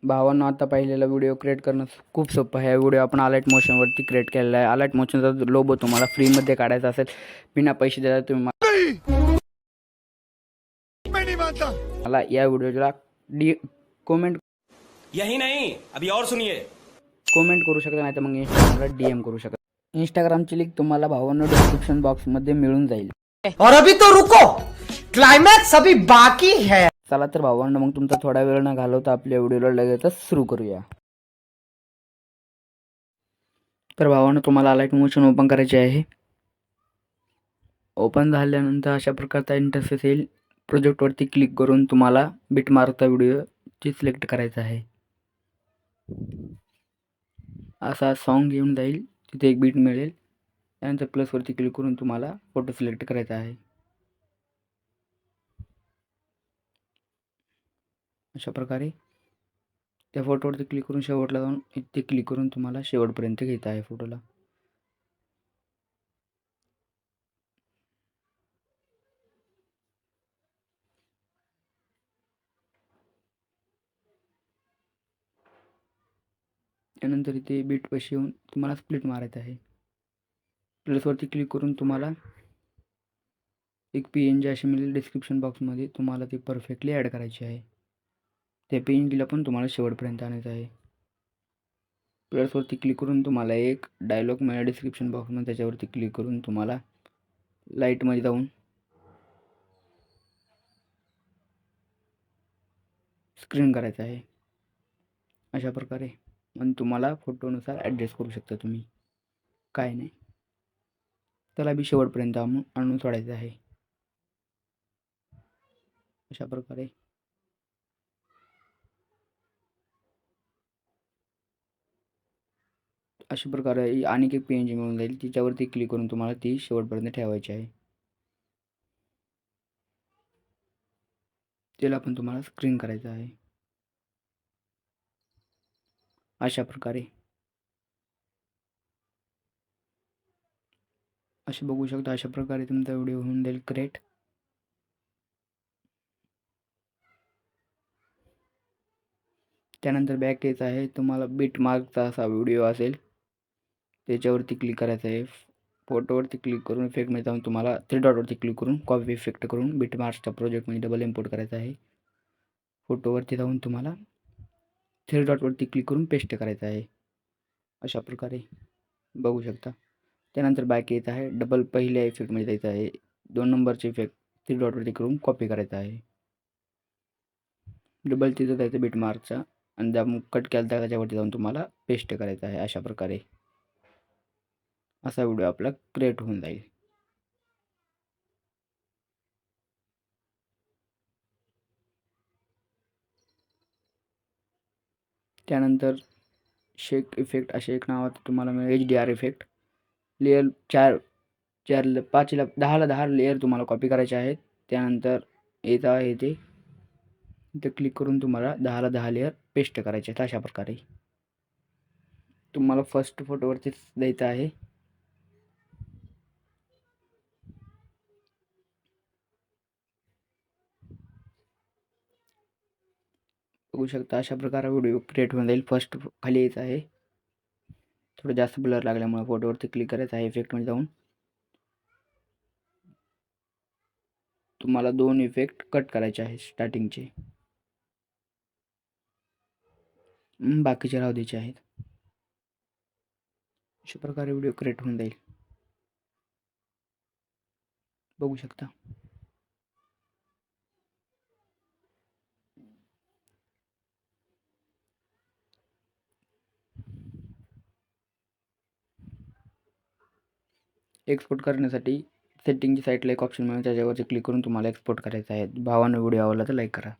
भावांनो, आता पाहिलेला व्हिडिओ क्रिएट करणं खूप सोपं आहे. व्हिडिओ आपण अलाइट मोशनवरती क्रिएट केलेला आहे. अलाइट मोशनचा लोगो तुम्हाला फ्रीमध्ये काढायचा असेल, बिना पैसे देता तुम्ही मला या व्हिडिओला कमेंट यही नहीं अभी और सुनिए करू शकता, नाही तर मग इंस्टाग्रामला DM करू शकता. इंस्टाग्रामची लिंक तुम्हाला भावांनो डिस्क्रिप्शन बॉक्समध्ये मिळून जाईल. और अभी तो रुको, क्लाइमैक्स अभी बाकी है. चला तर भावांनो, मग तुमचा थोडा वेळ न घालवता आपल्या व्हिडिओला लगेचच सुरू करूया. तर भावांनो, तुम्हाला अलाइट मोशन ओपन करायचे आहे. ओपन झाल्यानंतर अशा प्रकारचा इंटरफेस येईल. प्रोजेक्टवरती क्लिक करून तुम्हाला बिटमार्कचा व्हिडिओची सिलेक्ट करायचा आहे. असा सॉन्ग येऊन जाईल, तिथे एक बीट मिळेल. त्यानंतर प्लसवरती क्लिक करून तुम्हाला फोटो सिलेक्ट करायचा आहे. अशा प्रकारे त्या फोटोवरती क्लिक करून शेवटला जाऊन इथे क्लिक करून तुम्हाला शेवटपर्यंत घ्यायचा आहे फोटोला. त्यानंतर इथे बीटपाशी येऊन तुम्हाला स्प्लिट मारायचं आहे. प्लसवरती क्लिक करून तुम्हाला एक PNG अशी मिळेल. डिस्क्रिप्शन बॉक्समध्ये तुम्हाला ती परफेक्टली ॲड करायची आहे. त्या PNGला पण तुम्हाला शेवटपर्यंत आणायचं आहे. प्लसवरती क्लिक करून तुम्हाला एक डायलॉग मिळेल डिस्क्रिप्शन बॉक्समध्ये. त्याच्यावरती क्लिक करून तुम्हाला लाईटमध्ये जाऊन स्क्रीन करायचं आहे. अशा प्रकारे आणि तुम्हाला फोटोनुसार ॲडजस्ट करू शकता तुम्ही, काय नाही. त्याला बी शेवटपर्यंत आणून सोडायचं आहे. अशा प्रकारे आणि एक PNG मिळून जाईल. तिच्यावरती क्लिक करून तुम्हाला ती शेवटपर्यंत ठेवायची आहे. त्याला पण तुम्हाला स्क्रीन करायचं आहे. अशा प्रकारे असे बघू शकता. अशा प्रकारे तुमचा व्हिडिओ होऊन जाईल क्रिएट. त्यानंतर बॅक यायचं आहे. तुम्हाला बिटमार्कचा असा व्हिडिओ असेल, त्याच्यावरती क्लिक करायचं आहे. फोटोवरती क्लिक करून इफेक्टमध्ये जाऊन तुम्हाला 3 डॉटवरती क्लिक करून कॉपी इफेक्ट करून बिटमार्कच्या प्रोजेक्टमध्ये डबल इम्पोर्ट करायचं आहे. फोटोवरती जाऊन तुम्हाला 3 डॉटवरती क्लिक करून पेस्ट करायचं आहे. अशा प्रकारे बघू शकता. त्यानंतर बॅक यायचं आहे. डबल पहिल्या इफेक्टमध्ये जायचं आहे. 2 नंबरचे इफेक्ट 3 डॉटवरती करून कॉपी करायचा आहे. डबल तिथं जायचं बिटमार्कचा आणि ज्या कट केला त्याच्यावरती जाऊन तुम्हाला पेस्ट करायचं आहे. अशा प्रकारे असा व्हिडिओ आपला क्रिएट होऊन जाईल. त्यानंतर शेक इफेक्ट असे एक नावाचं तुम्हाला मिळेल. HDR इफेक्ट लेअर 10 लेअर तुम्हाला कॉपी करायचे आहेत. त्यानंतर येत आहे ते इथं क्लिक करून तुम्हाला 10 लेअर पेस्ट करायचे आहेत. अशा प्रकारे तुम्हाला फर्स्ट फोटोवरतीच द्यायचं आहे. बघू शकता. अशा प्रकारे व्हिडिओ क्रिएट होऊन जाईल. फर्स्ट खाली यायचं आहे. थोडं जास्त ब्लर लागल्यामुळे फोटोवरती क्लिक करायचं आहे. इफेक्टमध्ये जाऊन तुम्हाला 2 इफेक्ट कट करायचे आहे स्टार्टिंगचे, बाकीचे राहू द्यायचे आहेत. अशा प्रकारे व्हिडिओ क्रिएट होऊन जाईल. बघू शकता. एक्सपोर्ट करण्यासाठी सेटिंगची साईटला एक ऑप्शन मिळेल. त्याच्यावरती क्लिक करून तुम्हाला एक्सपोर्ट करायचं आहे. भावानं व्हिडिओ आवडला तर लाईक करा.